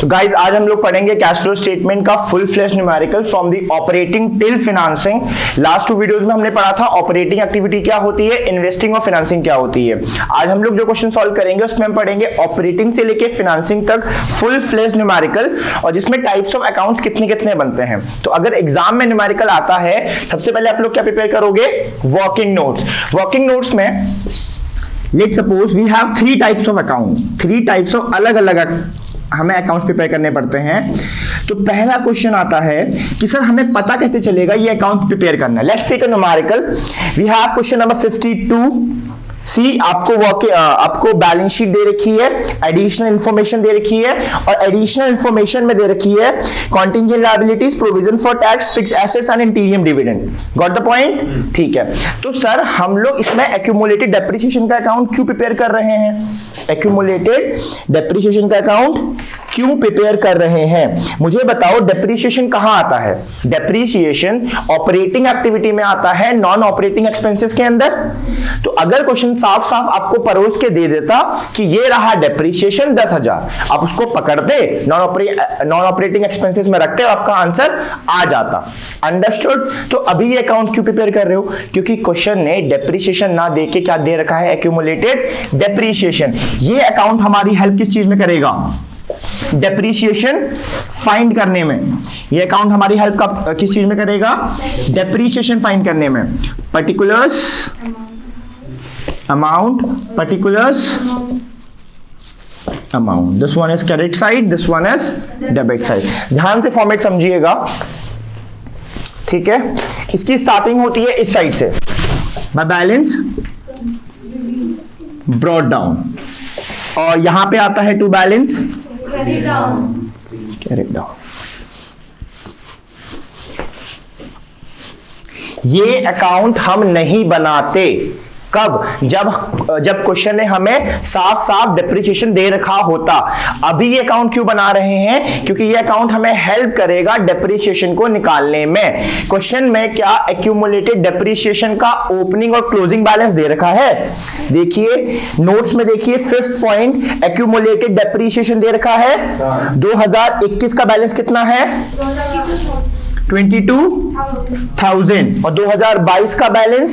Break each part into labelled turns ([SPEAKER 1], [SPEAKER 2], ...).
[SPEAKER 1] तो गाइज आज हम लोग पढ़ेंगे कैश फ्लो स्टेटमेंट का full flesh numerical from the operating till financing. Last 2 videos में हमने पढ़ा था ऑपरेटिंग एक्टिविटी क्या होती है, इन्वेस्टिंग और फाइनेंसिंग क्या होती है। आज हम लोग जो क्वेश्चन सॉल्व करेंगे उसमें हम पढ़ेंगे ऑपरेटिंग से लेके फाइनेंसिंग तक फुल फ्लेश न्यूमेरिकल, और जिसमें टाइप्स ऑफ अकाउंट्स कितने कितने बनते हैं। तो अगर एग्जाम में न्यूमेरिकल आता है, सबसे पहले आप लोग क्या प्रिपेयर करोगे, वर्किंग नोट्स। वर्किंग नोट्स में let's suppose we have 3 types of account, 3 types of अलग अलग हमें अकाउंट्स प्रिपेयर करने पड़ते हैं। तो पहला क्वेश्चन आता है कि सर हमें पता कैसे चलेगा ये अकाउंट प्रिपेयर करना है। Let's take a numerical, we have question number 52। See आपको बैलेंस शीट दे रखी है, एडिशनल इंफॉर्मेशन दे रखी है, और एडिशनल इंफॉर्मेशन में दे रखी है contingent liabilities, provision for tax, fixed assets and इंटीरियम dividend. Got the point? ठीक है। तो सर हम लोग इसमें एक्यूमुलेटेड डेप्रिसिएशन का अकाउंट क्यों प्रिपेयर कर रहे हैं? एक्यूमुलेटेड डेप्रिसिएशन का अकाउंट क्यों प्रिपेयर कर रहे हैं? मुझे बताओ डेप्रिसिएशन कहां आता है? डेप्रिसिएशन ऑपरेटिंग एक्टिविटी में आता है, नॉन ऑपरेटिंग एक्सपेंसेस के अंदर। तो अगर क्वेश्चन साफ साफ आपको परोस के दे देता कि ये रहा डेप्रिसिएशन 10,000, आप उसको पकड़ते, नॉन ऑपरेटिंग एक्सपेंसेस में रखते, आपका आंसर आ जाता। अंडरस्टूड? तो अभी ये अकाउंट क्यों प्रिपेयर कर रहे हो? क्योंकि क्वेश्चन ने डेप्रिसिएशन ना दे के क्या दे रखा है, एक्यूमुलेटेड डेप्रिसिएशन। ये अकाउंट हमारी हेल्प किस चीज में करेगा? डेप्रिसिएशन फाइंड करने में। ये अकाउंट हमारी हेल्प किस चीज में करेगा? डेप्रिसिएशन फाइंड करने में। Particulars amount, particulars amount. This one is credit side, this one is debit side. ध्यान से फॉर्मेट समझिएगा, ठीक है। इसकी स्टार्टिंग होती है इस साइड से, by balance brought down, और यहां पे आता है to balance carried down। ये अकाउंट हम नहीं बनाते कब? जब क्वेश्चन ने हमें साफ साफ डेप्रिसिएशन दे रखा होता। अभी ये अकाउंट क्यों बना रहे हैं? क्योंकि ये अकाउंट हमें हेल्प करेगा डेप्रिसिएशन को निकालने में। क्वेश्चन में क्या एक्यूमुलेटेड डेप्रिसिएशन का ओपनिंग और क्लोजिंग बैलेंस दे रखा है? देखिए नोट्स में, देखिए 5th पॉइंट, एक्यूमुलेटेड डेप्रिसिएशन दे रखा है। 2021 का बैलेंस कितना है? 22,000, और 2022 का बैलेंस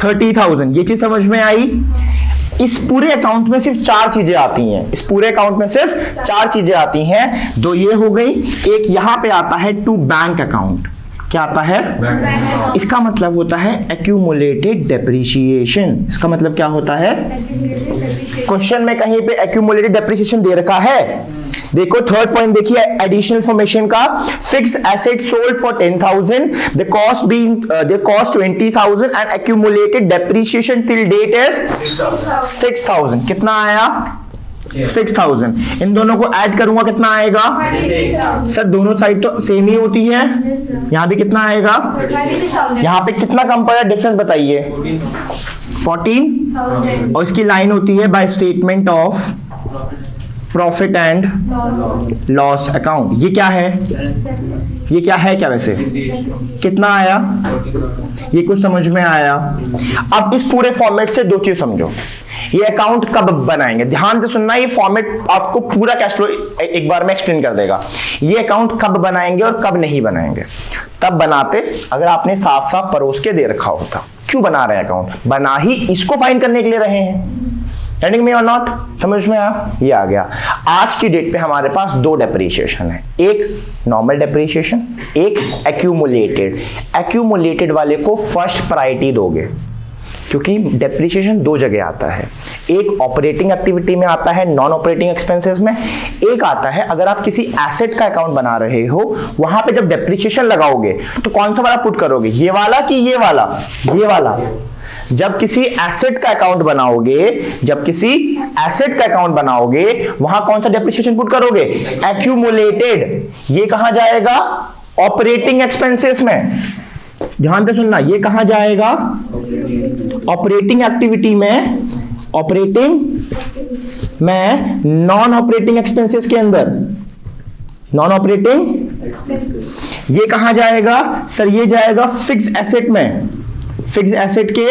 [SPEAKER 1] 30,000। ये चीज समझ में आई? इस पूरे अकाउंट में सिर्फ 4 चीजें आती हैं। इस पूरे अकाउंट में सिर्फ 4 चीजें आती हैं। 2 ये हो गई, एक यहां पे आता है टू बैंक अकाउंट। क्या आता है? इसका मतलब होता है एक्यूमुलेटेड डेप्रिसिएशन। इसका मतलब क्या होता है? क्वेश्चन में कहीं पे एक्यूमुलेटेड डेप्रिसिएशन दे रखा है। देखो 3rd पॉइंट देखिए, एडिशनल इंफॉर्मेशन का, fixed asset sold for 10,000, the cost 20,000 and accumulated depreciation till date is 6,000। कितना आया? 6,000। इन दोनों को ऐड करूंगा कितना आएगा? सर दोनों साइड तो सेम ही होती है। यहां भी कितना आएगा? यहां पे कितना कम पड़ा डिफरेंस बताइए? 14। और इसकी लाइन होती है by statement of profit and loss account. ये क्या है? ये क्या है? क्या वैसे कितना आया? ये कुछ समझ में आया? अब इस पूरे फॉर्मेट से 2 चीज समझो। ये अकाउंट कब बनाएंगे? ध्यान से सुनना, ये फॉर्मेट आपको पूरा कैश फ्लो एक बार में एक्सप्लेन कर देगा। ये अकाउंट कब बनाएंगे और कब नहीं बनाएंगे? तब बनाते अगर आपने साफ साफ परोस के दे रखा होता। क्यों बना रहे हैं अकाउंट? बना ही इसको फाइंड करने के लिए रहे हैं। Getting me or not? समझ में आया? ये आ गया। आज की डेट पे हमारे पास 2 डेप्रिसिएशन है, एक नॉर्मल डेप्रिसिएशन, एक एक्यूमुलेटेड। एक्यूमुलेटेड वाले को फर्स्ट प्रायोरिटी दोगे, क्योंकि डेप्रिसिएशन 2 जगह आता है। एक ऑपरेटिंग एक्टिविटी में आता है, नॉन ऑपरेटिंग एक्सपेंसेस में। एक आता है अगर आप किसी एसेट का अकाउंट बना रहे हो, वहां पे जब डेप्रिसिएशन लगाओगे तो कौन सा वाला पुट करोगे? ये वाला कि ये वाला? ये वाला। जब किसी एसेट का अकाउंट बनाओगे, वहां कौन सा डेप्रिसिएशन पुट करोगे? एक्यूमुलेटेड। ये कहां जाएगा? ऑपरेटिंग एक्सपेंसेस में। ध्यान से सुनना, ये कहां जाएगा? ऑपरेटिंग एक्टिविटी में, नॉन ऑपरेटिंग एक्सपेंसेस के अंदर। नॉन ऑपरेटिंग ये कहां जाएगा? सर ये जाएगा फिक्स्ड एसेट में। फिक्स्ड एसेट के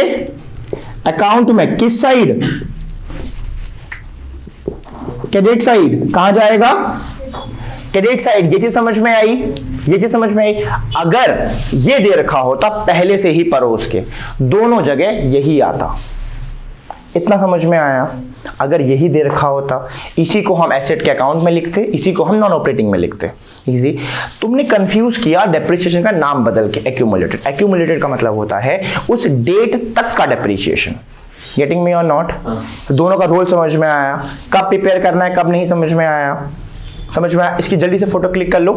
[SPEAKER 1] अकाउंट में किस साइड, क्रेडिट साइड, कहां जाएगा, क्रेडिट साइड। ये चीज समझ में आई, ये चीज समझ में आई। अगर ये दे रखा होता पहले से ही परोस के, दोनों जगह यही आता, इतना समझ में आया। अगर यही दे रखा होता, इसी को हम एसेट के अकाउंट में लिखते, इसी को हम नॉन ऑपरेटिंग में लिखते, इजी। तुमने कंफ्यूज किया डेप्रिसिएशन का नाम बदल के एक्यूमुलेटेड। एक्यूमुलेटेड का मतलब होता है उस डेट तक का डेप्रिसिएशन। गेटिंग मी और नॉट? दोनों का रोल समझ में आया, कब प्रिपेयर करना है कब नहीं समझ में आया, समझ में आया। इसकी जल्दी से फोटो क्लिक कर लो,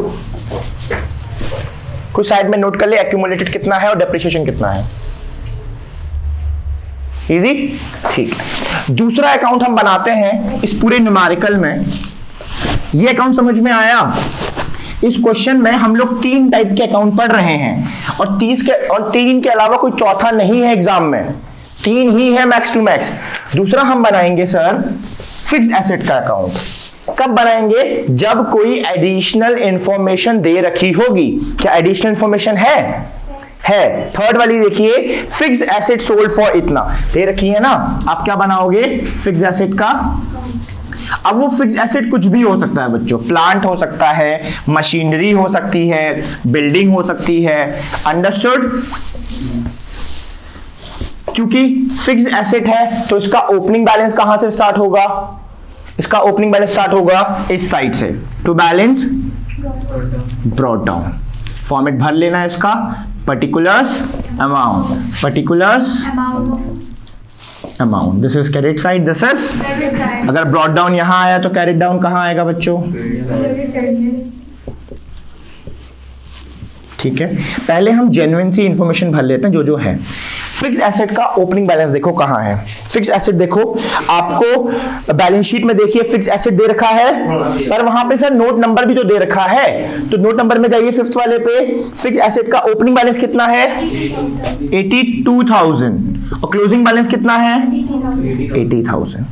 [SPEAKER 1] कुछ साइड में नोट कर ले एक्यूमुलेटेड कितना है और डेप्रिसिएशन कितना है। इजी, ठीक है। दूसरा अकाउंट हम बनाते हैं इस पूरे न्यूमेरिकल में। ये अकाउंट समझ में आया? इस क्वेश्चन में हम लोग 3 टाइप के अकाउंट पढ़ रहे हैं और 3 के अलावा कोई चौथा नहीं है एग्जाम में, 3 ही है मैक्स टू मैक्स। दूसरा हम बनाएंगे सर फिक्स्ड एसेट का अकाउंट। कब बनाएंगे? जब कोई एडिशनल इंफॉर्मेशन दे रखी होगी। क्या एडिशनल इंफॉर्मेशन है? थर्ड वाली देखिए, फिक्स्ड एसेट सोल्ड फॉर इतना दे रखी है ना, आप क्या बनाओगे फिक्स्ड एसेट का। अब वो फिक्स्ड एसेट कुछ भी हो सकता है बच्चों, प्लांट हो सकता है, मशीनरी हो सकती है, बिल्डिंग हो सकती है, अंडरस्टूड? क्योंकि फिक्स्ड एसेट है तो इसका ओपनिंग बैलेंस कहां से स्टार्ट होगा? इसका ओपनिंग बैलेंस स्टार्ट होगा इस साइड से, to balance brought down. Format भर लेना है इसका, particulars amount, particulars amount, this is credit side, this is. अगर ब्रॉट डाउन यहां आया तो कैरेट डाउन कहां आएगा बच्चों? ठीक है, पहले हम जेन्युइन सी इंफॉर्मेशन भर लेते हैं जो है। फिक्स एसेट का ओपनिंग बैलेंस देखो कहां है। फिक्स एसेट देखो, आपको बैलेंस शीट में देखिए फिक्स एसेट दे रखा है, पर वहां पे सर नोट नंबर भी तो दे रखा है, तो नोट नंबर में जाइए फिफ्थ वाले पे। फिक्स एसेट का ओपनिंग बैलेंस कितना है? 82,000 और क्लोजिंग बैलेंस कितना है? 80,000।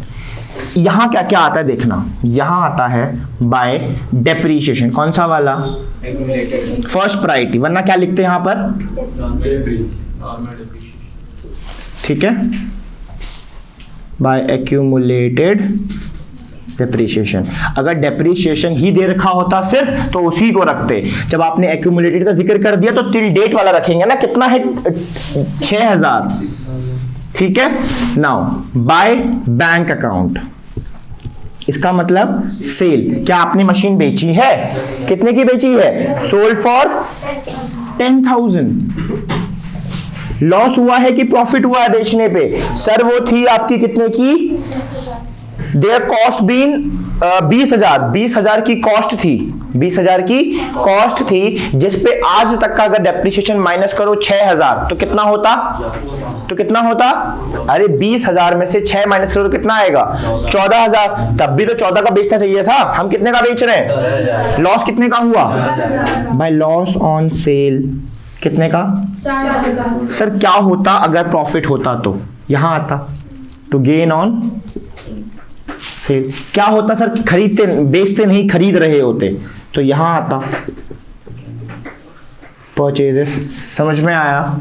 [SPEAKER 1] यहां क्या क्या आता है देखना, यहां आता है बाय डेप्रीशिएशन। कौन सा वाला? फर्स्ट प्रायोरिटी, वरना क्या लिखते हैं यहां पर? ठीक है, बाय एक्यूमुलेटेड डेप्रीशिएशन। अगर डेप्रीशिएशन ही दे रखा होता सिर्फ तो उसी को रखते। जब आपने एक्यूमुलेटेड का जिक्र कर दिया तो टिल डेट वाला रखेंगे ना। कितना है? 6,000। ठीक है, नाउ बाय बैंक अकाउंट, इसका मतलब सेल। क्या आपने मशीन बेची है? कितने की बेची है? Sold for 10,000। लॉस हुआ है कि प्रॉफिट हुआ है बेचने पे? सर वो थी आपकी कितने की? There cost been 20,000। 20,000 की कॉस्ट थी, 20,000 की कॉस्ट थी, जिस पे आज तक का अगर डेप्रिसिएशन माइनस करो 6,000 तो कितना होता? अरे 20,000 में से 6 माइनस करो तो कितना आएगा? 14,000। तब भी तो 14 का बेचना चाहिए था, हम कितने का बेच रहे हैं? लॉस कितने का हुआ? बाय लॉस ऑन सेल कितने का? 4,000। सर क्या होता अगर प्रॉफिट होता? तो यहां आता, तो गेन ऑन सेल। क्या होता सर? खरीदते बेचते नहीं, खरीद रहे होते, तो यहां आता परचेजेस। समझ में आया?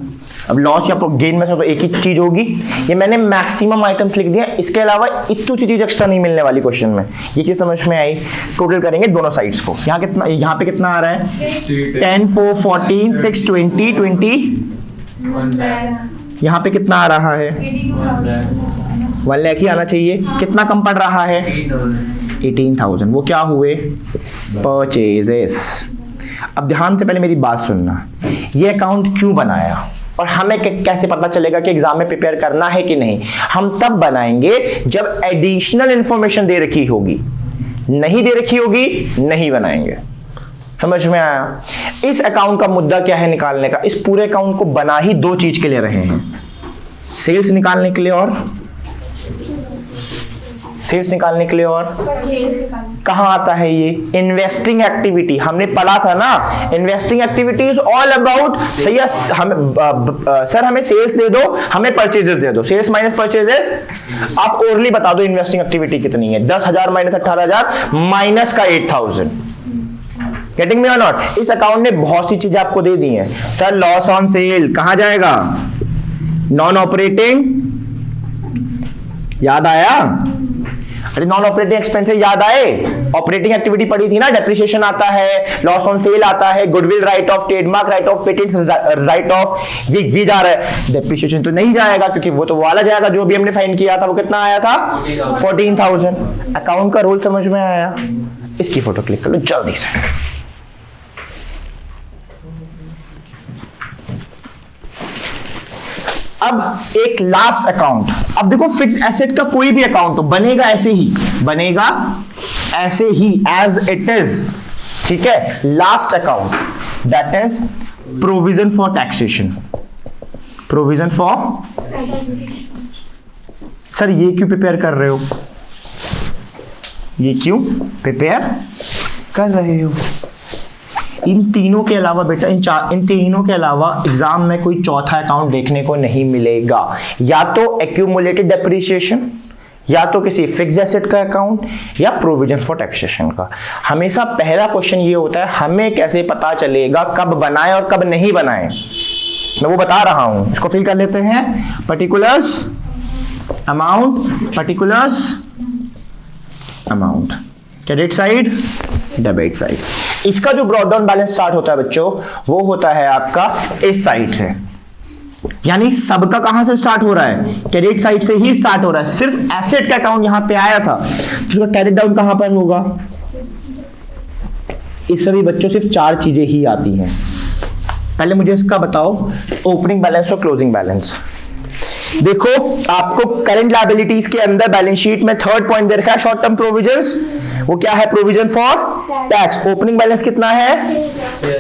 [SPEAKER 1] अब लॉस या गेन में से तो एक ही चीज होगी। ये मैंने मैक्सिमम आइटम्स लिख दिया, इसके अलावा इतनी सी चीज एक्स्ट्रा नहीं मिलने वाली क्वेश्चन में। ये चीज समझ में आई? टोटल करेंगे दोनों साइड्स को। यहाँ कितना, यहाँ पे कितना आ रहा है? 10, 4, 14, 6, 20, 20। यहाँ पे कितना आ रहा है? 1 लाख ही आना चाहिए। कितना कम पड़ रहा है? 18,000। वो क्या हुए? परचेजेस। अब ध्यान से पहले मेरी बात सुनना, ये अकाउंट क्यों बनाया और हमें कैसे पता चलेगा कि एग्जाम में प्रिपेयर करना है कि नहीं? हम तब बनाएंगे जब एडिशनल इंफॉर्मेशन दे रखी होगी। नहीं दे रखी होगी, नहीं बनाएंगे। समझ में आया? इस अकाउंट का मुद्दा क्या है निकालने का? इस पूरे अकाउंट को बना ही 2 चीज के लिए रहे हैं, सेल्स निकालने के लिए और कहां आता है ये? Investing activity. हमने पढ़ा था ना, investing activity is all about. सही है, सर हमें सेल्स दे दो, हमें परचेजेस दे दो, सेल्स माइनस परचेजेस। आप ओरली बता दो इन्वेस्टिंग एक्टिविटी कितनी है? 10,000 माइनस 18,000 माइनस का 8,000। गेटिंग मी और नॉट? इस अकाउंट ने बहुत सी चीजें आपको दे दी हैं। सर लॉस ऑन सेल कहां जाएगा? नॉन ऑपरेटिंग याद आया? अरे नॉन ऑपरेटिंग एक्सपेंसेस याद आए? ऑपरेटिंग एक्टिविटी पढ़ी थी ना, डेप्रिसिएशन आता है, लॉस ऑन सेल आता है, goodwill right of, trademark right of, patents right of, ये जा रहा है। डेप्रिसिएशन तो नहीं जाएगा क्योंकि वो तो वाला जाएगा जो भी हमने फाइन किया था। वो कितना आया था? 14,000। अकाउंट का रूल समझ में आया? इसकी फोटो क्लिक कर लो जल्दी से। अब एक लास्ट अकाउंट। अब देखो फिक्स एसेट का कोई भी अकाउंट तो बनेगा ऐसे ही, बनेगा ऐसे ही एज इट इज, ठीक है। Last account that is provision for taxation. Provision for, sir ये क्यों प्रिपेयर कर रहे हो? ये क्यों प्रिपेयर कर रहे हो? इन तीनों के अलावा बेटा, इन तीनों के अलावा एग्जाम में कोई चौथा अकाउंट देखने को नहीं मिलेगा। या तो एक्यूमुलेटेड डेप्रिसिएशन, या तो किसी फिक्स एसेट का अकाउंट, या प्रोविजन फॉर टैक्सेशन का। हमेशा पहला क्वेश्चन ये होता है, हमें कैसे पता चलेगा कब बनाए और कब नहीं बनाए? मैं वो बता रहा हूं, इसको फिल कर लेते हैं। Particulars amount, particulars amount, credit side, debit side. इसका जो ब्रॉड डाउन बैलेंस स्टार्ट होता है बच्चों, वो होता है आपका इस साइड से। यानी सबका कहां से स्टार्ट हो रहा है? क्रेडिट साइड से ही स्टार्ट हो रहा है। सिर्फ एसेट का अकाउंट यहां पे आया था, तो क्रेडिट डाउन कहां पर होगा? इस सभी बच्चों सिर्फ 4 चीजें ही आती हैं। पहले मुझे इसका बताओ, ओपनिंग बैलेंस और क्लोजिंग बैलेंस। देखो आपको करंट लायबिलिटीज के अंदर बैलेंस शीट में थर्ड पॉइंट दे रखा है शॉर्ट टर्म प्रोविजंस। वो क्या है? Provision for tax. Opening balance कितना है?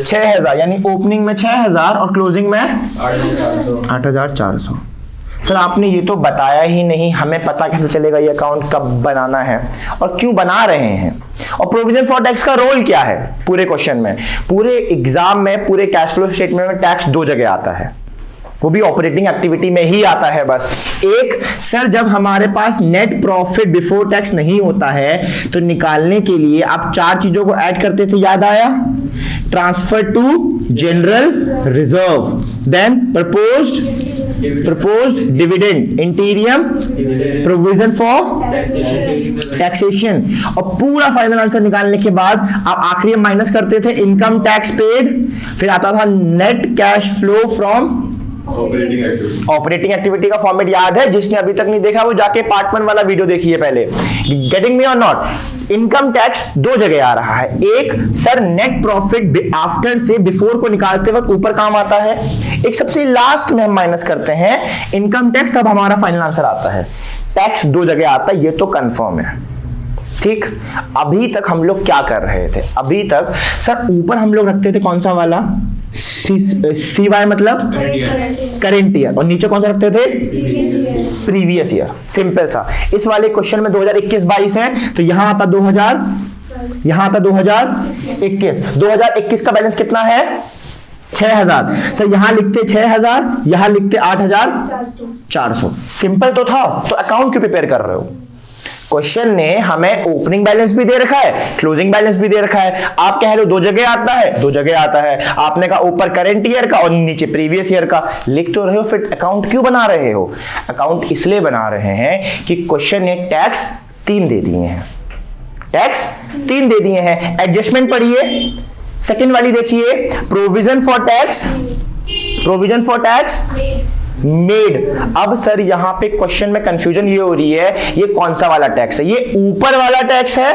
[SPEAKER 1] 6,000, यानी ओपनिंग में 6,000 और क्लोजिंग में 8,400। सर आपने ये तो बताया ही नहीं, हमें पता कैसे चलेगा ये अकाउंट कब बनाना है और क्यों बना रहे हैं? और प्रोविजन फॉर टैक्स का रोल क्या है पूरे क्वेश्चन में? पूरे एग्जाम में, पूरे कैश फ्लो स्टेटमेंट में टैक्स 2 जगह आता है, वो भी ऑपरेटिंग एक्टिविटी में ही आता है बस। एक, सर जब हमारे पास नेट प्रॉफिट बिफोर टैक्स नहीं होता है तो निकालने के लिए आप 4 चीजों को ऐड करते थे, याद आया? Transfer to general reserve, then proposed dividend, interim, provision for taxation, और पूरा फाइनल आंसर निकालने के बाद आप आखिरी में माइनस करते थे इनकम टैक्स पेड, फिर आता था net cash flow from operating activity का फॉर्मेट याद है? जिसने अभी तक नहीं देखा वो जाके पार्ट 1 वाला वीडियो देखिए पहले। गेटिंग मी और नॉट? इनकम टैक्स 2 जगह आ रहा है। एक, सर नेट प्रॉफिट आफ्टर से बिफोर को निकालते वक्त ऊपर काम आता है, एक सबसे लास्ट में हम माइनस करते हैं इनकम टैक्स, तब हमारा फाइनल आंसर आता है। टैक्स 2 जगह आता है, ये तो कंफर्म है, ठीक। अभी तक हम लोग क्या कर रहे थे? अभी तक सर ऊपर हम लोग रखते थे कौन सा वाला? CY मतलब करेंट ईयर, और नीचे कौन सा रखते थे? Previous year. सिंपल सा। इस वाले क्वेश्चन में 2021-22 है तो यहां आता 2000, यहां आता 2021। 2021 का बैलेंस कितना है? 6,000। सर यहां लिखते 6,000, यहां लिखते 8,400। सिंपल तो था, तो अकाउंट क्यों प्रिपेयर कर रहे हो? क्वेश्चन ने हमें ओपनिंग बैलेंस भी दे रखा है, क्लोजिंग बैलेंस भी दे रखा है। आप कह रहे हो 2 जगह आता है, 2 जगह आता है। आपने कहा ऊपर करंट ईयर का और नीचे प्रीवियस ईयर का। लिख तो रहे हो, फिर अकाउंट क्यों बना रहे हो? अकाउंट इसलिए बना रहे हैं कि क्वेश्चन ने टैक्स 3 दे दिए हैं, टैक्स 3 दे दिए हैं। एडजस्टमेंट पढ़िए, सेकेंड वाली देखिए, provision for tax, provision for tax made. अब सर यहां पे क्वेश्चन में कंफ्यूजन ये हो रही है, ये कौन सा वाला टैक्स है? ये ऊपर वाला टैक्स है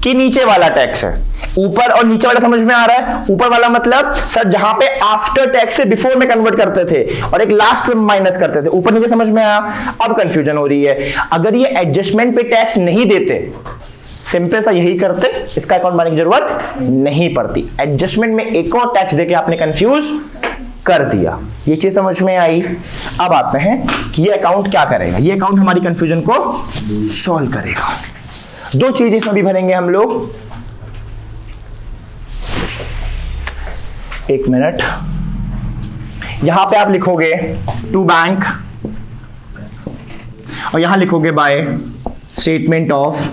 [SPEAKER 1] कि नीचे वाला टैक्स है? ऊपर और नीचे वाला समझ में आ रहा है। ऊपर वाला मतलब सर जहां पे आफ्टर टैक्स से बिफोर में कन्वर्ट करते थे और एक लास्ट में माइनस करते थे, ऊपर नीचे समझ में आया? अब कंफ्यूजन हो रही है। अगर ये एडजस्टमेंट पे टैक्स नहीं देते, सिंपल सा यही करते, इसका अकाउंट बनाने की जरूरत नहीं पड़ती। एडजस्टमेंट में एक और टैक्स देके आपने कंफ्यूज कर दिया। ये चीज समझ में आई? अब आते हैं कि ये अकाउंट क्या करेगा। ये अकाउंट हमारी कंफ्यूजन को सॉल्व करेगा। 2 चीज इसमें भी भरेंगे हम लोग। 1 मिनट। यहां पे आप लिखोगे टू बैंक और यहां लिखोगे by statement of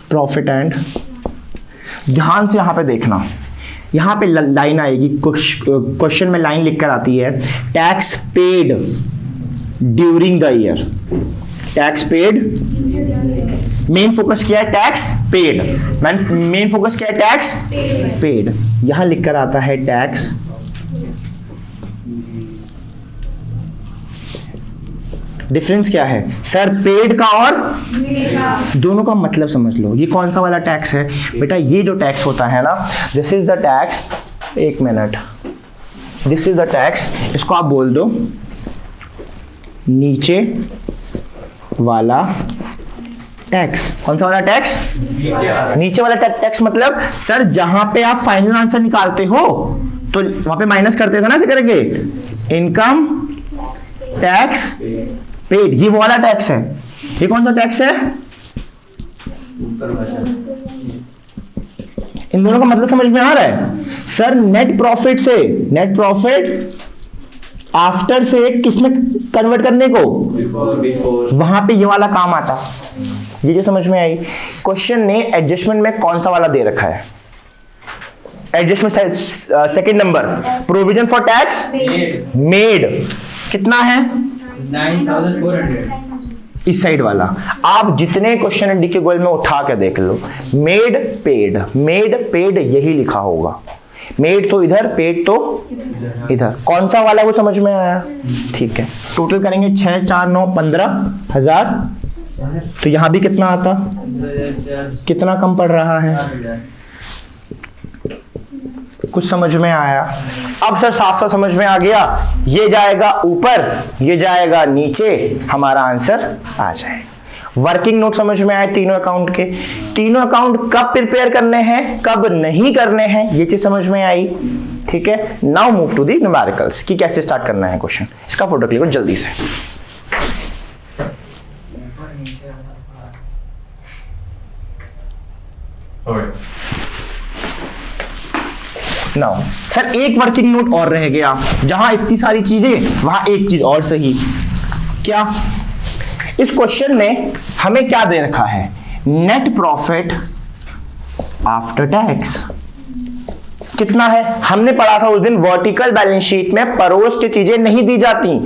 [SPEAKER 1] profit and. ध्यान से यहां पे देखना, यहां पे लाइन आएगी, क्वेश्चन में लाइन लिखकर आती है tax paid during the year, tax paid, main focus क्या है, टैक्स पेड, मेन फोकस क्या है, टैक्स पेड। यहां लिखकर आता है टैक्स डिफरेंस क्या है सर, पेड का और दोनों का मतलब समझ लो। ये कौन सा वाला टैक्स है बेटा, ये जो टैक्स होता है ना, दिस इज द टैक्स, एक minute, this is the tax, इसको आप बोल दो नीचे वाला टैक्स। कौन सा वाला टैक्स, नीचे वाला टैक्स। मतलब सर जहां पे आप फाइनल आंसर निकालते हो तो वहां पे माइनस करते थे ना, ऐसे करेंगे, इनकम टैक्स पेड, ये वाला टैक्स है। ये कौन सा टैक्स है, इन दोनों का मतलब समझ में आ रहा है सर। नेट प्रॉफिट से, नेट प्रॉफिट आफ्टर से किसमें कन्वर्ट करने को, वहां पे ये वाला काम आता। ये जो समझ में आई। क्वेश्चन ने एडजस्टमेंट में कौन सा वाला दे रखा है, adjustment second number, provision for tax made, कितना है 9400, इस साइड वाला। आप जितने क्वेश्चन डी के गोल में उठा के देख लो, मेड पेड, मेड पेड यही लिखा होगा, मेड तो इधर, पेड तो इधर। कौन सा वाला वो समझ में आया, ठीक है। टोटल करेंगे 6 4 9 15,000, तो यहां भी कितना आता, कितना कम पड़ रहा है, कुछ समझ में आया। अब सर साफ साफ समझ में आ गया, ये जाएगा ऊपर, ये जाएगा नीचे, हमारा आंसर आ जाए। वर्किंग नोट समझ में आए तीनों अकाउंट के, तीनों अकाउंट कब प्रिपेयर करने हैं, कब नहीं करने हैं, ये चीज समझ में आई, ठीक है। Now move to the numericals कि कैसे स्टार्ट करना है क्वेश्चन। इसका फोटो क्लिक करो जल्दी से। नाउ सर एक वर्किंग नोट और रह गया, जहां इतनी सारी चीजें वहां एक चीज और सही, क्या इस क्वेश्चन में हमें क्या दे रखा है, नेट प्रॉफिट आफ्टर टैक्स कितना है। हमने पढ़ा था उस दिन वर्टिकल बैलेंस शीट में परोस की चीजें नहीं दी जाती।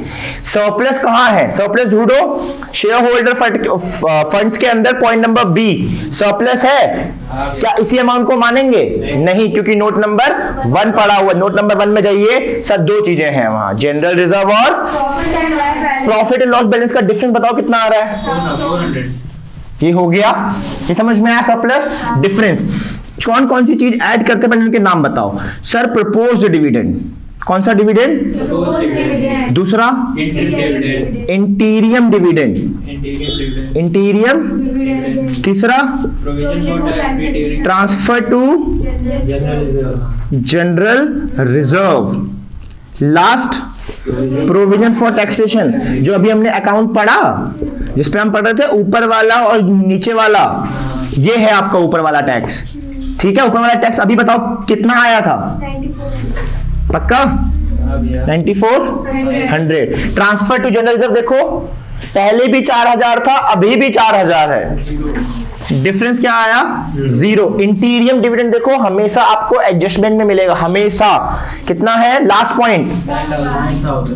[SPEAKER 1] सरप्लस कहां है, सरप्लस ढूंढो, शेयर होल्डर फंड्स के अंदर पॉइंट नंबर बी सरप्लस है। क्या इसी अमाउंट को मानेंगे, नहीं, क्योंकि नोट नंबर 1 पढ़ा हुआ। नोट नंबर 1 में जाइए सर, दो चीजें हैं वहां, जनरल रिजर्व और प्रॉफिट एंड लॉस बैलेंस का डिफरेंस बताओ कितना आ रहा है, ये हो गया, ये समझ में आया सरप्लस डिफरेंस। कौन कौन सी चीज ऐड करते हैं पहले उनके नाम बताओ सर। प्रपोज्ड डिविडेंड, कौन सा डिविडेंड, दूसरा इंटीरियम डिविडेंड, इंटीरियम, तीसरा transfer to general reserve, last provision for taxation. जो अभी हमने अकाउंट पढ़ा, जिसपे हम पढ़ रहे थे, ऊपर वाला और नीचे वाला, ये है आपका ऊपर वाला टैक्स, ठीक है। ऊपर वाला टैक्स अभी बताओ कितना आया था, 94, पक्का 9400। ट्रांसफर टू जनरल रिजर्व देखो, पहले भी 4000 था, अभी भी 4000 है, डिफरेंस क्या आया, 0। इंटीरियम डिविडेंड देखो, हमेशा आपको एडजस्टमेंट में मिलेगा, हमेशा कितना है, लास्ट पॉइंट 9000।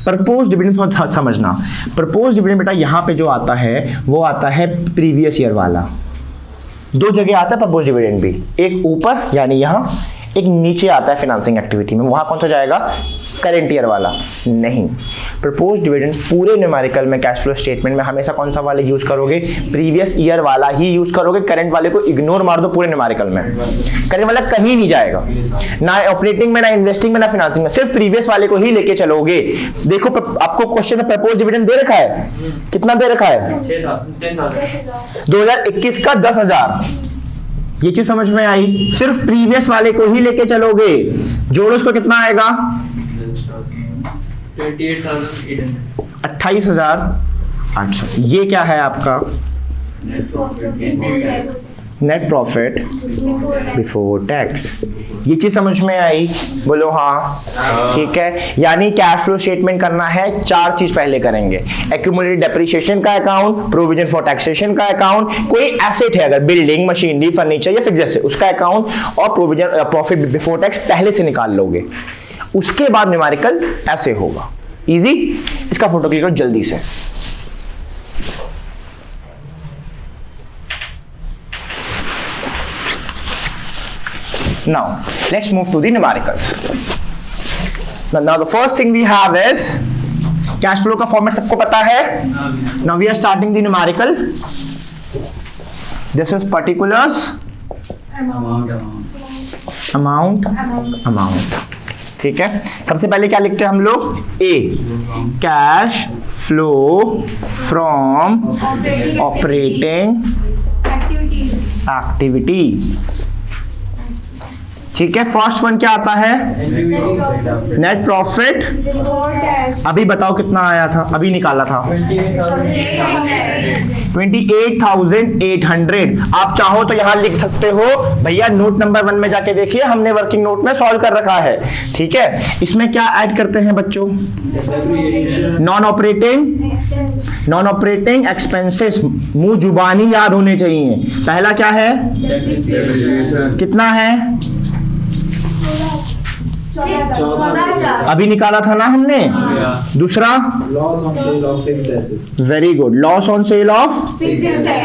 [SPEAKER 1] प्रपोज डिविडेंड थोड़ा समझना, प्रपोज डिविडेंड बेटा यहां पे जो आता है वो आता है प्रीवियस ईयर वाला। दो जगह आता है प्रपोज डिविडेंड भी, एक ऊपर यानी यहां, एक नीचे आता है फाइनेंसिंग एक्टिविटी में। वहां कौन सा जाएगा, करेंट ईयर वाला नहीं। प्रपोज डिविडेंड पूरे न्यूमेरिकल में कैश फ्लो स्टेटमेंट में हमेशा कौन सा वाला यूज करोगे, प्रीवियस ईयर वाला ही यूज करोगे। करंट वाले को इग्नोर मार दो पूरे न्यूमेरिकल में, करंट वाला कहीं नहीं जाएगा, ना ऑपरेटिंग में, ना इन्वेस्टिंग में, ना फाइनेंसिंग में, सिर्फ प्रीवियस वाले को ही लेके चलोगे। देखो आपको क्वेश्चन में प्रपोज डिविडेंड दे रखा है, कितना दे रखा है, 2021 का 10,000। ये चीज समझ में आई, सिर्फ प्रीवियस वाले को ही लेके चलोगे। जोड़ो उसको, कितना आएगा, 28,800। ये क्या है आपका नेट प्रॉफिट बिफोर टैक्स। ये चीज समझ में आई, बोलो हाँ, ठीक है। यानी कैश फ्लो स्टेटमेंट करना है, 4 चीज पहले करेंगे, एक्यूमुलेटेड डेप्रिसिएशन का अकाउंट, प्रोविजन फॉर टैक्सेशन का अकाउंट, कोई एसेट है अगर बिल्डिंग, मशीनरी, फर्नीचर या फिक्स जैसे, उसका अकाउंट, और प्रोविजन प्रॉफिट बिफोर टैक्स पहले से निकाल लोगे। उसके बाद न्यूमेरिकल ऐसे होगा, इजी। इसका फोटो क्लिक करो जल्दी से। Now let's move to the numericals. Now the first thing we have is cash flow का फॉर्मेट सबको पता है। Now we are starting the numerical. This is particulars, amount। ठीक है, सबसे पहले क्या लिखते हैं हम लोग? A, cash flow from operating activity. ठीक है, फर्स्ट वन क्या आता है? Net profit. अभी बताओ कितना आया था, अभी निकाला था 28,800। आप चाहो तो यहां लिख सकते हो भैया, नोट नंबर 1 में जाके देखिए, हमने वर्किंग नोट में सॉल्व कर रखा है। ठीक है, इसमें क्या ऐड करते हैं बच्चों? Non operating expenses. मुंह जुबानी याद होने चाहिए। पहला क्या है? कितना है? 14,000 अभी निकाला था ना हमने। दूसरा loss on sale of fixed asset. Very good, loss on sale of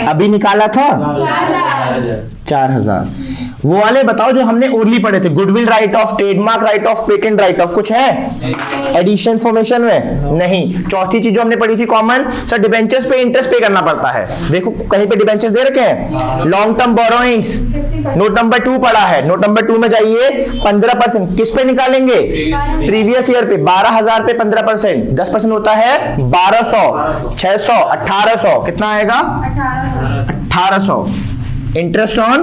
[SPEAKER 1] अभी निकाला था 4,000। वो वाले बताओ जो हमने ओरली पढ़े थे, goodwill right of, trademark right of, patent right of, कुछ है एडिशन फॉर्मेशन में? नहीं। चौथी चीज जो हमने पढ़ी थी कॉमन, सर डिबेंचर्स पे इंटरेस्ट पे करना पड़ता है। देखो कहीं पे डिबेंचर्स दे रखे हैं, long term borrowings, note number 2 पढ़ा है। नोट नंबर 2 में जाइए, 15% किस पे निकालेंगे? प्रीवियस ईयर पे। 12,000 पे 15%, 10% होता है 1200, 600, 1800। कितना आएगा? 1800। इंटरेस्ट ऑन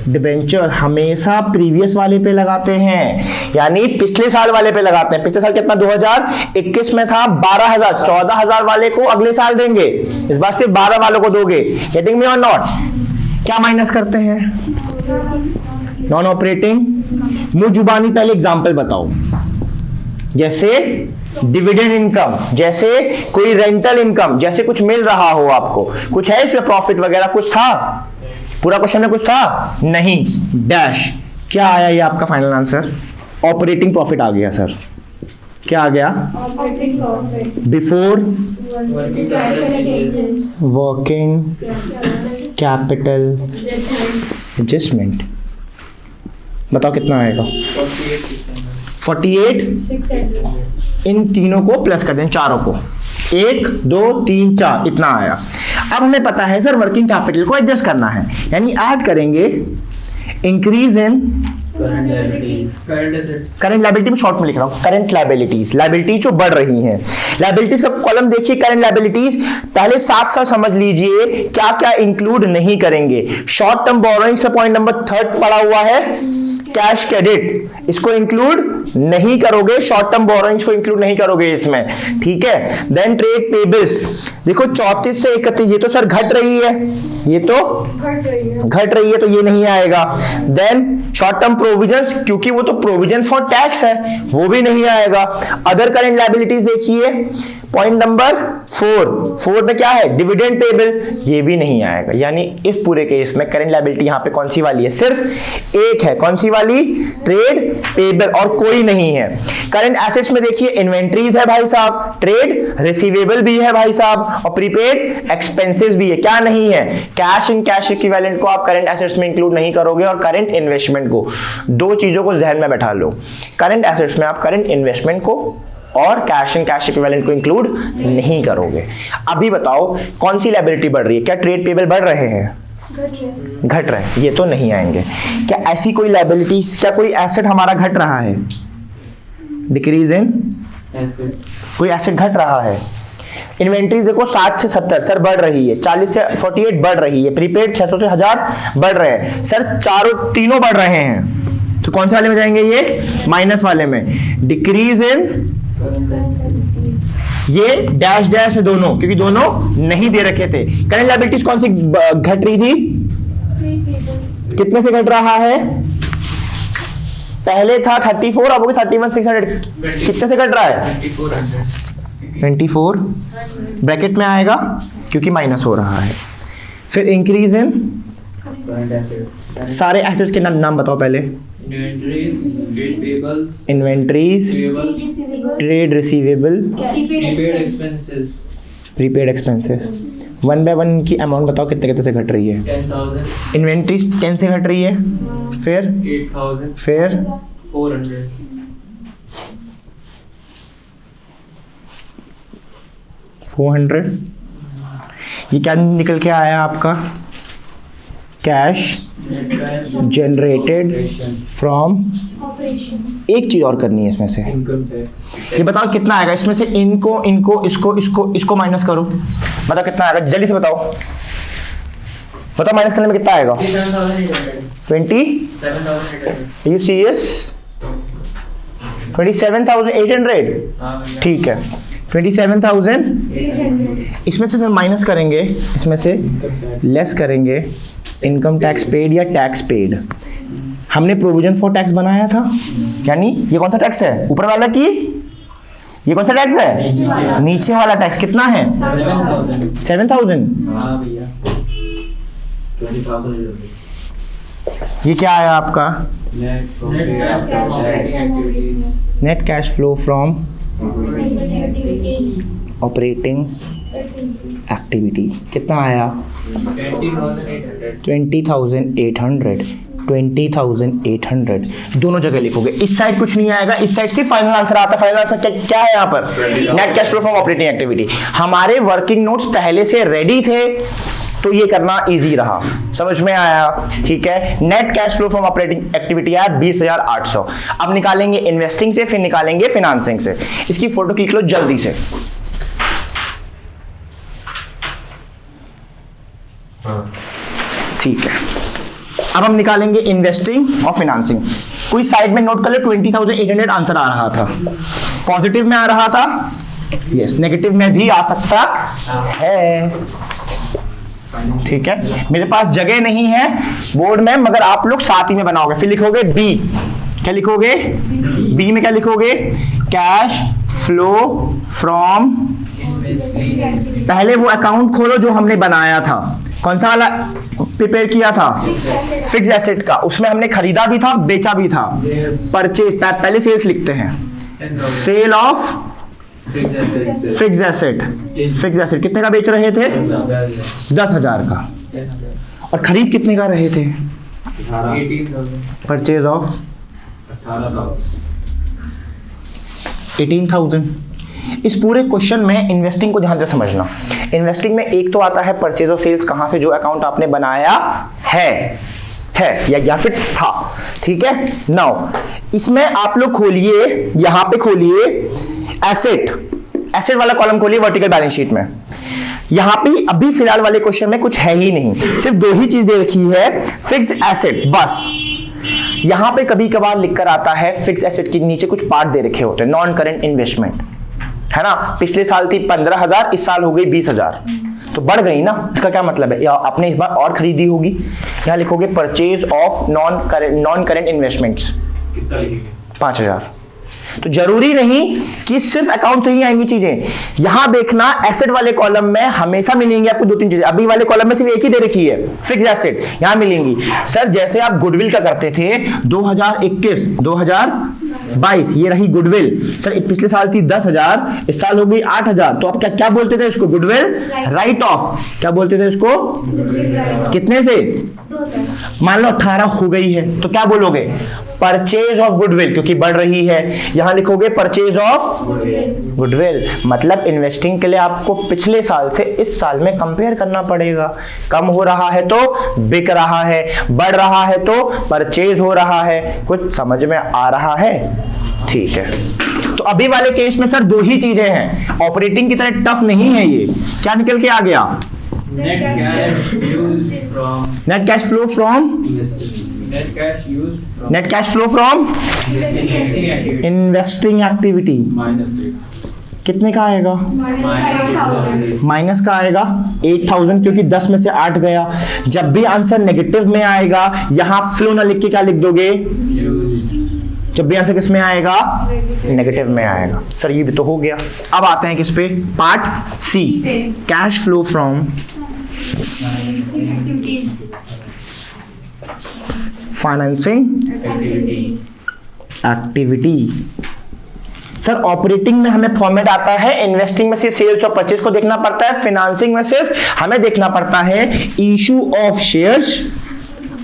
[SPEAKER 1] डिबेंचर हमेशा प्रीवियस वाले पे लगाते हैं, यानी पिछले साल वाले पे लगाते हैं। पिछले साल कितना? 2021 में था 12,000, 14,000 वाले को अगले साल देंगे, इस बार सिर्फ 12 वालों को दोगे। गेटिंग मी और नॉट? क्या माइनस करते हैं? Non operating. मुझ जुबानी पहले एग्जांपल बताओ, जैसे डिविडेंड इनकम, जैसे कोई रेंटल इनकम, जैसे कुछ मिल रहा हो आपको, कुछ है इसमें प्रॉफिट वगैरह? कुछ था? पूरा क्वेश्चन में कुछ था? नहीं। डैश। क्या आया ये आपका फाइनल आंसर? ऑपरेटिंग प्रॉफिट आ गया सर। क्या आ गया? Before working capital adjustment. बताओ कितना आएगा? 48। इन तीनों को प्लस कर दें, चारों को, 1 2 3 4, इतना आया। अब हमें पता है सर वर्किंग कैपिटल को एडजस्ट करना है, यानी ऐड करेंगे इंक्रीज इन करंट लायबिलिटी में शॉर्ट में लिख रहा हूं, करंट लायबिलिटीज, लायबिलिटीज जो बढ़ रही हैं। लायबिलिटीज का कॉलम देखिए, करंट लायबिलिटीज। पहले साफ साफ समझ लीजिए क्या क्या इंक्लूड नहीं करेंगे। शॉर्ट टर्म बोरोइंग्स पे पॉइंट नंबर 3 पड़ा हुआ है, कैश क्रेडिट, इसको इंक्लूड नहीं करोगे, शॉर्ट टर्म बोरोइंग्स को इंक्लूड नहीं करोगे इसमें। ठीक है, देन ट्रेड पेबल्स, देखो 34 से 31, ये तो सर घट रही है, ये तो घट रही है, तो ये नहीं आएगा। देन शॉर्ट टर्म प्रोविजंस, क्योंकि वो तो प्रोविजन फॉर टैक्स है, वो भी नहीं आएगा। अदर करंट लायबिलिटीज देखिए, पॉइंट नंबर 4 में क्या है? डिविडेंड पेबल, ये भी नहीं आएगा। यानी इस पूरे केस में करंट लायबिलिटी यहाँ पे कौन सी वाली है? सिर्फ एक है। कौन सी वाली? ट्रेड पेबल, और कोई नहीं है। करंट एसेट्स में देखिए, इन्वेंट्रीज है भाई साहब, ट्रेड रिसीवेबल भी है भाई साहब, और प्रीपेड एक्सपेंसेस भी है। क्या नहीं है? कैश इन कैश इक्विवेलेंट को आप करंट एसेट्स में इंक्लूड नहीं करोगे, और करंट इन्वेस्टमेंट को। दो चीजों को ध्यान में बैठा लो, करंट एसेट्स में आप करंट इन्वेस्टमेंट को और कैश एंड कैश इक्विवेलेंट को इंक्लूड नहीं करोगे। अभी बताओ कौन सी लायबिलिटी बढ़ रही है? क्या ट्रेड पेबल बढ़ रहे हैं? घट रहे हैं, ये तो नहीं आएंगे। क्या ऐसी कोई लायबिलिटीज, क्या कोई एसेट हमारा घट रहा है? डिक्रीज इन कोई एसेट घट रहा है। इन्वेंट्रीज देखो 60 से 70 सर बढ़ रही है, 40 से 48 बढ़ रही है, प्रीपेड 600 से 1000 बढ़ रहे हैं सर, तीनों बढ़ रहे हैं। तो कौन से वाले में जाएंगे? ये माइनस वाले में। डिक्रीज इन, ये डैश डैश है दोनों, क्योंकि दोनों नहीं दे रखे थे। करंट लायबिलिटीज कौन सी घट रही थी? कितने से घट रहा है? पहले था 34, अब हो गया 31,600। कितने से घट रहा है? 24 ब्रैकेट में आएगा क्योंकि माइनस हो रहा है। फिर इंक्रीज इन, सारे एसेट्स के नाम बताओ पहले। Inventories, trade receivable, prepaid expenses. 1 by 1 की अमाउंट बताओ कितने कितने से घट रही है।
[SPEAKER 2] 10,000,
[SPEAKER 1] इन्वेंट्रीज 10 से घट रही है, फिर
[SPEAKER 2] 8,000,
[SPEAKER 1] फिर
[SPEAKER 2] 400,
[SPEAKER 1] 400। ये क्या निकल के आया आपका? Cash generated from. एक चीज और करनी है इसमें से, ये बताओ कितना आएगा इसमें से। इनको इनको इसको इसको इसको माइनस करो, बताओ कितना आएगा, जल्दी से बताओ। बताओ माइनस करने में कितना आएगा?
[SPEAKER 2] 27,800,
[SPEAKER 1] यू सीरियस? 27,800। ठीक है, 27,000। इसमें से सर माइनस करेंगे, इसमें से लेस करेंगे इनकम टैक्स पेड या टैक्स पेड। हमने प्रोविजन फॉर टैक्स बनाया था, यानी ये कौन सा टैक्स है? ऊपर वाला की ये कौन सा टैक्स है? नीचे वाला टैक्स कितना है? 7,000।
[SPEAKER 2] हाँ भैया,
[SPEAKER 3] 20,000।
[SPEAKER 1] ये क्या आया आपका? Net cash flow from operating activity कितना आया? 20,800। 20,800 दोनों जगह लिखोगे। इस साइड कुछ नहीं आएगा, इस साइड सिर्फ फाइनल आंसर आता है। फाइनल आंसर क्या है यहाँ पर? Net cash flow from operating activity. हमारे वर्किंग नोट्स पहले से रेडी थे तो ये करना इजी रहा, समझ में आया? ठीक है, net cash flow from operating activity आया 20,800। अब निकालेंगे इन्वेस्टिंग से, फिर निकालेंगे फिनांसिंग से। इसकी फोटो क्लिक लो जल्दी से। ठीक है, अब हम निकालेंगे इन्वेस्टिंग और फिनांसिंग। कोई साइड में नोट कर ले, 20,800 आंसर आ रहा था। पॉजिटिव में आ रहा था, यस, नेगेटिव में भी आ सकता है। ठीक है, मेरे पास जगह नहीं है बोर्ड में, मगर आप लोग साथ ही में बनाओगे। फिर लिखोगे बी। क्या लिखोगे? बी में क्या लिखोगे? Cash flow from. पहले वो अकाउंट खोलो जो हमने बनाया था। कौन सा वाला प्रिपेयर किया था? फिक्स एसेट का। उसमें हमने खरीदा भी था, बेचा भी था। परचेज, पहले सेल्स लिखते हैं। Sale of fix asset. Fix asset कितने का बेच रहे थे? 10,000 का। और खरीद कितने का रहे थे?
[SPEAKER 2] 18,000,
[SPEAKER 1] परचेज ऑफ 18,000। इस पूरे क्वेश्चन में इन्वेस्टिंग को ध्यान से समझना। इन्वेस्टिंग में एक तो आता है परचेज और सेल्स, कहां से? जो अकाउंट आपने बनाया है या फिर था। ठीक है, नाउ इसमें आप लोग खोलिए, यहां पे खोलिए एसेट वाला कॉलम खोलिए वर्टिकल बैलेंस शीट में। यहां पे अभी फिलहाल वाले क्वेश्चन में कुछ है ही नहीं, सिर्फ दो ही चीज दे रखी है, फिक्स एसेट, बस। यहां पे कभी कभार लिखकर आता है फिक्स एसेट के नीचे कुछ पार्ट दे रखे होते हैं, नॉन करेंट इन्वेस्टमेंट, है ना। पिछले साल थी 15,000, इस साल हो गई 20,000, तो बढ़ गई ना। इसका क्या मतलब है? या आपने इस बार और खरीदी होगी। यहां लिखोगे purchase of non current investments,
[SPEAKER 3] कितना लिखेंगे?
[SPEAKER 1] 5,000। तो जरूरी नहीं कि सिर्फ अकाउंट से ही आएंगी चीजें। यहां देखना, एसेट वाले कॉलम में हमेशा मिलेंगी आपको 2-3 चीजें। अभी वाले कॉलम में सिर्फ एक ही दे रखी है, फिक्स एसेट, यहां मिलेंगी। सर जैसे आप गुडविल का करते थे 2021, 2022, ये रही गुडविल। सर पिछले साल थी 10,000, इस साल हो गई 8,000, तो आप क्या बोलते थे इसको? Goodwill right of. क्या बोलते थे इसको? कितने से? मान लो 18 हो गई है, तो क्या बोलोगे? परचेज ऑफ गुडविल, क्योंकि बढ़ रही है। यहां लिखोगे परचेज ऑफ गुडविल। मतलब इन्वेस्टिंग के लिए आपको पिछले साल से इस साल में कंपेयर करना पड़ेगा। कम हो रहा है तो बिक रहा है, बढ़ रहा है तो परचेज हो रहा है। कुछ समझ में आ रहा है? ठीक है, तो अभी वाले केस में सर दो ही चीजें हैं, ऑपरेटिंग की तरह टफ नहीं है ये। क्या निकल के आ गया?
[SPEAKER 2] net cash used from
[SPEAKER 1] net cash flow from
[SPEAKER 2] net cash used from investing activity
[SPEAKER 1] investing activity.
[SPEAKER 3] -8।
[SPEAKER 1] कितने का आएगा? माइनस का आएगा 8,000, क्योंकि 10 में से 8 गया। जब भी आंसर नेगेटिव में आएगा, यहां फ्लो ना लिख के क्या लिख दोगे?
[SPEAKER 2] used
[SPEAKER 1] जब भी आंसर किस में आएगा? नेगेटिव में आएगा। सर ये भी तो हो गया। अब आते हैं किस पे? Part C, cash flow from financing activity. Sir operating में हमें फॉर्मेट आता है, इन्वेस्टिंग में सिर्फ सेल्स और परचेज को देखना पड़ता है, फाइनेंसिंग में सिर्फ हमें देखना पड़ता है इशू ऑफ शेयर्स।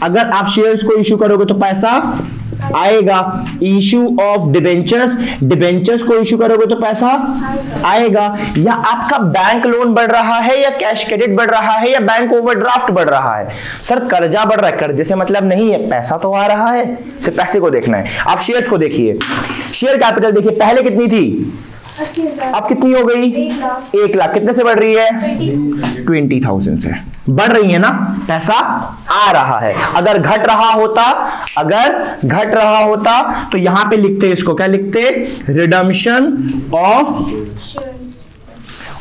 [SPEAKER 1] अगर आप शेयर्स को इशू करोगे तो पैसा आएगा। इशू ऑफ डिबेंचर्स, डिबेंचर्स को इशू करोगे तो पैसा आएगा। या आपका बैंक लोन बढ़ रहा है या कैश क्रेडिट बढ़ रहा है या बैंक ओवरड्राफ्ट बढ़ रहा है। सर कर्जा बढ़ रहा है, कर्जे से मतलब नहीं है, पैसा तो आ रहा है, सिर्फ पैसे को देखना है। आप शेयर्स को देखिए, शेयर कैपिटल देखिए, पहले कितनी थी,
[SPEAKER 3] 80,000।
[SPEAKER 1] अब कितनी हो गई, 1 लाख। कितने से बढ़ रही है, 20,000 से बढ़ रही है ना, पैसा आ रहा है। अगर घट रहा होता तो यहां पे लिखते इसको, क्या लिखते, रिडम्पशन ऑफ,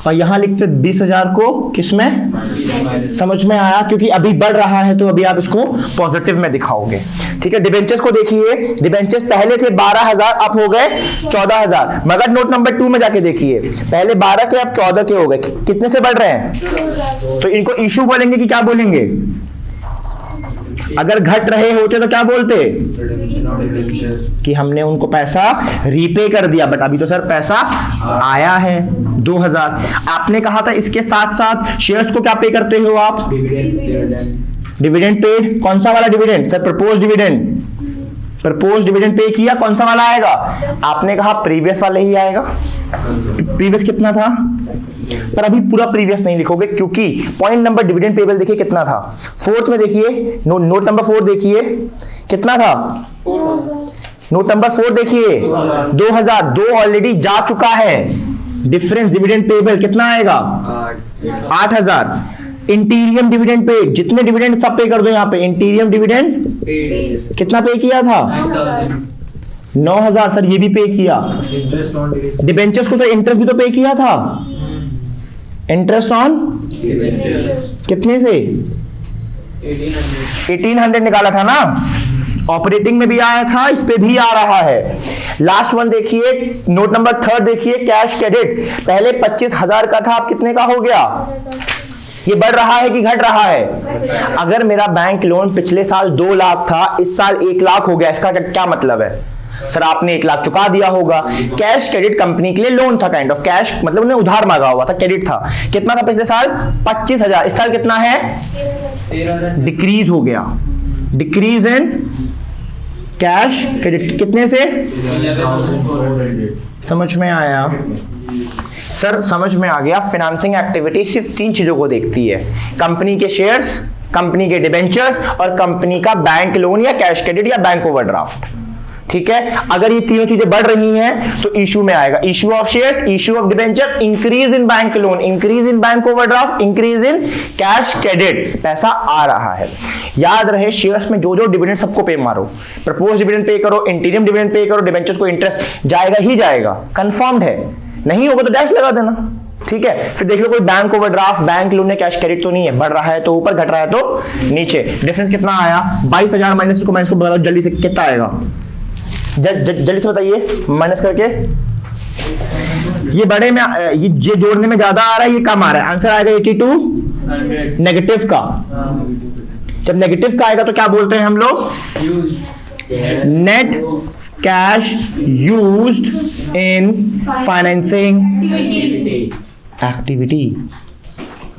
[SPEAKER 1] और यहां लिखते 20,000 को किसमें, समझ में आया, क्योंकि अभी बढ़ रहा है तो अभी आप इसको पॉजिटिव में दिखाओगे। ठीक है, डिबेंचर्स को देखिए, डिबेंचर्स पहले थे 12,000, अब हो गए 14,000। मगर नोट नंबर 2 में जाके देखिए, पहले 12 के अब 14 के हो गए। कितने से बढ़ रहे हैं, तो इनको इशू बोलेंगे कि क्या बोलेंगे, अगर घट रहे होते तो क्या बोलते कि हमने उनको पैसा रीपे कर दिया, बट अभी तो सर पैसा आया है 2,000। आपने कहा था इसके साथ साथ शेयर्स को क्या पे करते हो आप, डिविडेंड पेड। कौन सा वाला dividend, sir propose dividend, propose dividend pay किया, कौन सा वाला आएगा, आपने कहा प्रीवियस वाला ही आएगा। प्रीवियस कितना था, पर अभी पूरा प्रीवियस नहीं लिखोगे, क्योंकि पॉइंट नंबर डिविडेंड पेबल देखिए कितना था, 4th में देखिए, नोट नंबर 4 देखिए कितना था, नोट नंबर 4 देखिए 2,000, 2 ऑलरेडी जा चुका है। डिफरेंस डिविडेंड पेबल कितना आएगा, 8,000। इंटीरियम डिविडेंड पे, जितने डिविडेंड सब पे कर दो यहाँ पे। इंटीरियम डिविडेंड कितना पे किया था, 9,000। सर ये भी पे किया। डिबेंचर्स को सर इंटरेस्ट भी तो पे किया था, इंटरेस्ट ऑन कितने से, 1800 निकाला था ना। ऑपरेटिंग में भी आया था, इस पे भी आ रहा है। लास्ट वन देखिए, नोट नंबर 3 देखिए, कैश क्रेडिट। पहले 25,000 का था, अब कितने का हो गया, ये बढ़ रहा है कि घट रहा है। अगर मेरा बैंक लोन पिछले साल 2 लाख था, इस साल 1 लाख हो गया, इसका क्या मतलब है, सर आपने 1 लाख चुका दिया होगा। कैश क्रेडिट कंपनी के लिए लोन था, काइंड ऑफ कैश, मतलब उन्हें उधार मांगा हुआ था, क्रेडिट था। कितना था पिछले साल, 25,000। इस साल कितना है,
[SPEAKER 2] 13,000।
[SPEAKER 1] डिक्रीज हो गया, डिक्रीज इन कैश क्रेडिट कितने से,
[SPEAKER 2] 11,400।
[SPEAKER 1] समझ में आया सर, समझ में आ गया। फाइनेंसिंग एक्टिविटी सिर्फ 3 चीजों को देखती है, कंपनी के शेयर्स, कंपनी के डिबेंचर्स और कंपनी का बैंक लोन या कैश क्रेडिट या बैंक ओवरड्राफ्ट। ठीक है, अगर ये तीनों चीजें बढ़ रही हैं तो इशू में आएगा, issue of shares, issue of debenture, increase in bank loan, increase in bank overdraft, increase in cash credit, पैसा आ रहा है। याद रहे, शेयर्स में जो जो डिविडेंड सबको पे मारो, प्रपोज डिविडेंड पे करो, इंटीरियम डिविडेंड पे करो, डिबेंचर्स को इंटरेस्ट जाएगा ही जाएगा, कंफर्म्ड है। नहीं होगा तो डैश लगा देना। ठीक है, फिर देख लो कोई बैंक ओवरड्राफ्ट, बैंक लोन या कैश क्रेडिट तो नहीं है, बढ़ रहा है तो ऊपर, घट रहा है तो नीचे। डिफरेंस कितना आया, 22,000 माइनस को बताओ जल्दी से, कितना आएगा, जल्दी से बताइए माइनस करके। ये बड़े में, ये जोड़ने में ज्यादा आ रहा है, ये कम आ रहा है, आंसर आएगा 82 नेगेटिव का। जब नेगेटिव का आएगा तो क्या बोलते हैं हम लोग, net cash used in financing activity.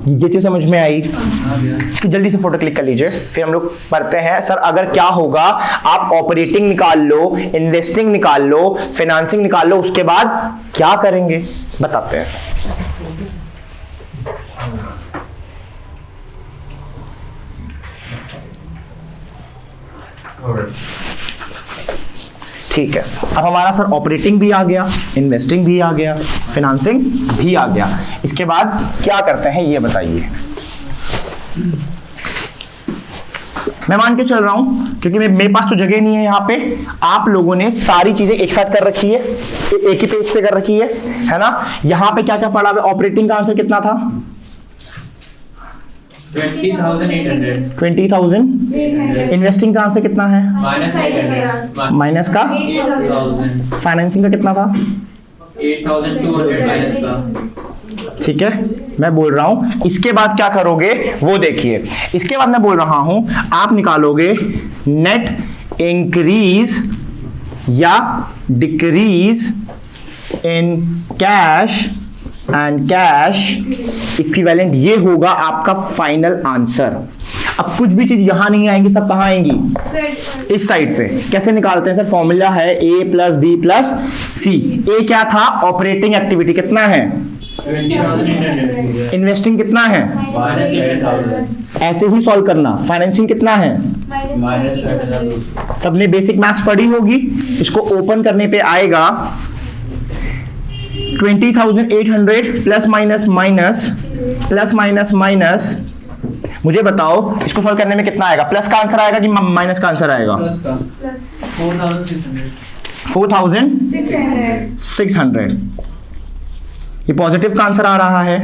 [SPEAKER 1] ये चीज समझ में आई, इसकी जल्दी से फोटो क्लिक कर लीजिए, फिर हम लोग पढ़ते हैं। सर अगर क्या होगा, आप ऑपरेटिंग निकाल लो, इन्वेस्टिंग निकाल लो, फाइनेंसिंग निकाल लो, उसके बाद क्या करेंगे बताते हैं। ठीक है, अब हमारा सर ऑपरेटिंग भी आ गया, इन्वेस्टिंग भी आ गया, फाइनेंसिंग भी आ गया। इसके बाद क्या करते हैं ये बताइए। मैं मान के चल रहा हूं, क्योंकि मेरे पास तो जगह नहीं है यहाँ पे, आप लोगों ने सारी चीजें एक साथ कर रखी है, एक ही पेज पे कर रखी है ना। यहाँ पे क्या क्या पढ़ा है, ऑपरेटिंग का आंसर कितना था,
[SPEAKER 2] 20,800।
[SPEAKER 1] 20,000। इन्वेस्टिंग का आंसर कितना है,
[SPEAKER 2] -800।
[SPEAKER 1] माइनस का,
[SPEAKER 2] 8,000।
[SPEAKER 1] फाइनेंसिंग का कितना था,
[SPEAKER 2] 8,200 माइनस का।
[SPEAKER 1] ठीक है। मैं बोल रहा हूं इसके बाद क्या करोगे वो देखिए। इसके बाद मैं बोल रहा हूं आप निकालोगे नेट इंक्रीज या decrease in cash and cash equivalent, ये होगा आपका फाइनल आंसर। अब कुछ भी चीज यहां नहीं आएंगी, सब कहां आएंगी, इस साइड पे। कैसे निकालते हैं सर, फॉर्मूला है ए प्लस बी प्लस सी। ए क्या था, ऑपरेटिंग एक्टिविटी कितना है,
[SPEAKER 2] 20,800
[SPEAKER 1] इन्वेस्टिंग कितना है,
[SPEAKER 2] -8,000
[SPEAKER 1] ऐसे ही सॉल्व करना। फाइनेंसिंग कितना है,
[SPEAKER 2] -5,000
[SPEAKER 1] सबने बेसिक मैथ्स पढ़ी होगी। इसको ओपन करने पे आएगा 20,800 plus minus minus plus minus minus, मुझे बताओ इसको सॉल्व करने में कितना आएगा, प्लस का आंसर आएगा कि माइनस का आंसर आएगा,
[SPEAKER 2] प्लस का 4,600
[SPEAKER 1] 4,600। ये पॉजिटिव का आंसर आ रहा है,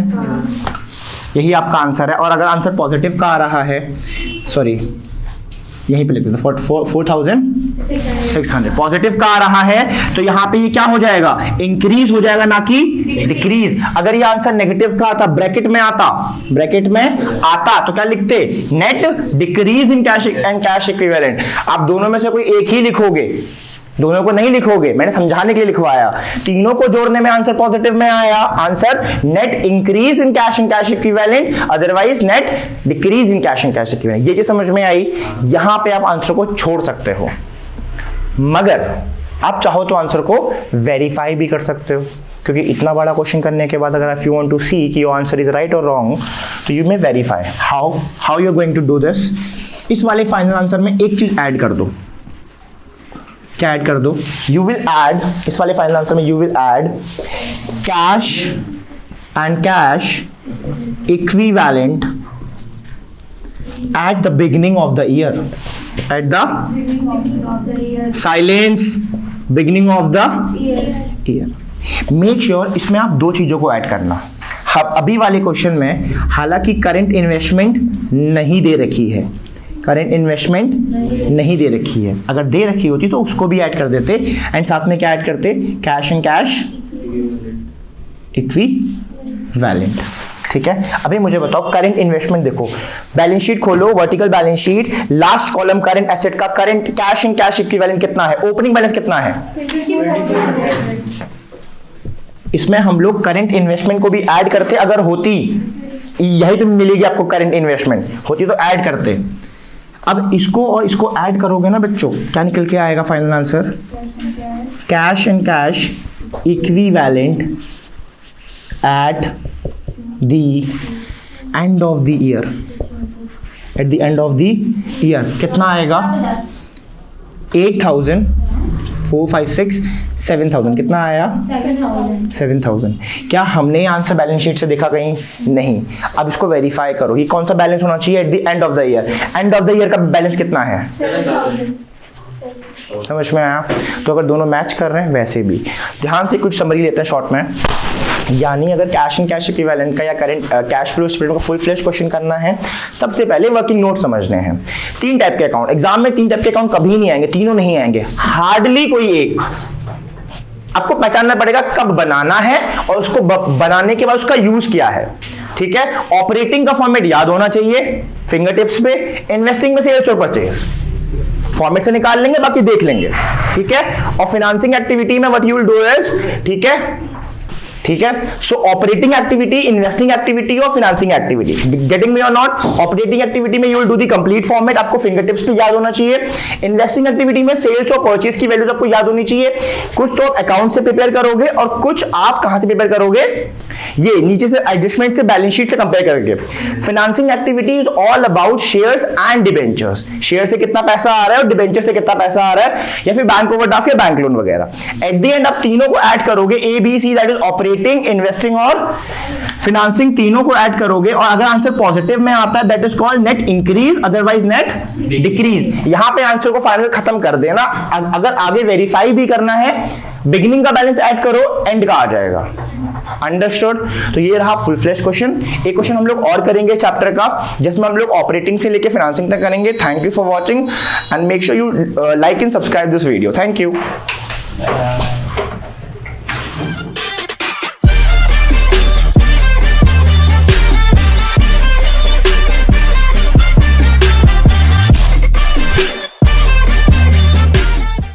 [SPEAKER 1] यही आपका आंसर है। और अगर आंसर पॉजिटिव का आ रहा है, सॉरी यहीं पे लिख देते 4,600 पॉजिटिव का आ रहा है, तो यहाँ पे ये क्या हो जाएगा, इंक्रीज हो जाएगा ना कि डिक्रीज। अगर ये आंसर नेगेटिव का आता, ब्रैकेट में आता तो क्या लिखते, net decrease in cash and cash equivalent. आप दोनों में से कोई एक ही लिखोगे, दोनों को नहीं लिखोगे, मैंने समझाने के लिए लिखवाया। तीनों को जोड़ने में आंसर पॉजिटिव में आया, answer net increase in cash and cash equivalent, otherwise net decrease in cash and cash equivalent. ये चीज समझ में आई। यहां पे आप आंसर को छोड़ सकते हो, मगर आप चाहो तो आंसर को वेरीफाई भी कर सकते हो, क्योंकि इतना बड़ा क्वेश्चन करने के बाद अगर if you want to see कि योर आंसर इज राइट और रॉन्ग, तो you may verify. How you are going to do this, इस वाले फाइनल आंसर में एक चीज ऐड कर दो। क्या ऐड कर दो, यू विल ऐड, इस वाले फाइनल आंसर में you will add cash and cash equivalent at the beginning of the year, at the silence, beginning of the year. Make sure इसमें आप दो चीजों को ऐड करना। अभी वाले क्वेश्चन में हालांकि करंट इन्वेस्टमेंट नहीं दे रखी है, करंट इन्वेस्टमेंट नहीं दे रखी है, अगर दे रखी होती तो उसको भी ऐड कर देते, एंड साथ में क्या ऐड करते, कैश एंड कैश इक्विवेलेंट। ठीक है, अभी मुझे बताओ करंट इन्वेस्टमेंट, देखो बैलेंस शीट खोलो, vertical balance sheet, last column current asset का current cash and cash equivalent कितना है, ओपनिंग बैलेंस कितना है। इसमें हम लोग करंट इन्वेस्टमेंट को भी ऐड करते, अगर होती यही पे मिलेगी आपको करंट इन्वेस्टमेंट, होती तो ऐड करते। अब इसको और इसको ऐड करोगे ना बच्चों, क्या निकल के आएगा final answer, cash and cash equivalent eight the end of the year, eight the end of the year कितना आएगा, 8,000 4 5 6 7,000 कितना आया, 7,000। क्या हमने आंसर बैलेंस शीट से देखा कहीं, नहीं। अब इसको वेरीफाई करो, ये कौन सा बैलेंस होना चाहिए, eight the end of the year. End of the year का बैलेंस कितना है,
[SPEAKER 2] 7,000।
[SPEAKER 1] समझ में आया। तो अगर दोनों मैच कर रहे हैं, वैसे भी ध्यान से कुछ समरी लेते हैं शॉर्ट में। यानी अगर कैश एंड कैश इक्विवेलेंट का या करंट कैश फ्लो स्टेटमेंट का फुल फ्लेश क्वेश्चन करना है, सबसे पहले वर्किंग नोट समझने हैं। तीन टाइप के अकाउंट, एग्जाम में तीन टाइप के अकाउंट कभी नहीं आएंगे, तीनों नहीं आएंगे, हार्डली कोई एक। आपको पहचानना पड़ेगा कब बनाना है और उसको बनाने के बाद उसका यूज क्या है। ठीक है, ऑपरेटिंग का फॉर्मेट याद होना चाहिए फिंगर टिप्स पे, इन्वेस्टिंग में सेल्स और परचेज फॉर्मेट से निकाल लेंगे, बाकी देख लेंगे। ठीक है, और फाइनेंसिंग एक्टिविटी में what you will do is, ठीक है, सो ऑपरेटिंग एक्टिविटी, इन्वेस्टिंग एक्टिविटी और फाइनेंसिंग एक्टिविटी, गेटिंग मी और नॉट। ऑपरेटिंग एक्टिविटी में you will do the complete format, आपको फिंगर टिप्स पे याद होना चाहिए। इन्वेस्टिंग एक्टिविटी में सेल्स और परचेज की वैल्यूज आपको याद होनी चाहिए। कुछ तो आप अकाउंट से प्रिपेयर करोगे और कुछ आप कहां से प्रिपेयर करोगे, ये नीचे से एडजस्टमेंट से, बैलेंस शीट से कंपेयर करके। Financing activity is all about shares and debentures, share से कितना पैसा आ रहा है और डिबेंचर से कितना पैसा आ रहा है, या फिर बैंक ओवरड्राफ्ट या बैंक लोन वगैरह। एट द एंड आप तीनों को ऐड करोगे, A B C, that is operating, investing और फाइनेंसिंग, तीनों को ऐड करोगे और अगर आंसर पॉजिटिव में आता है that is called net increase, otherwise net decrease. यहां पे आंसर को फाइनल खत्म कर देना। अगर आगे वेरीफाई भी करना है, बिगिनिंग का बैलेंस ऐड करो, एंड का आ जाएगा। अंडरस्टूड। तो ये रहा फुल फ्लैश क्वेश्चन। एक क्वेश्चन हम लोग और करेंगे चैप्टर का, जिसमें हम लोग ऑपरेटिंग से लेके फाइनेंसिंग तक करेंगे। Thank you for watching and make sure you like and subscribe this video. Thank you.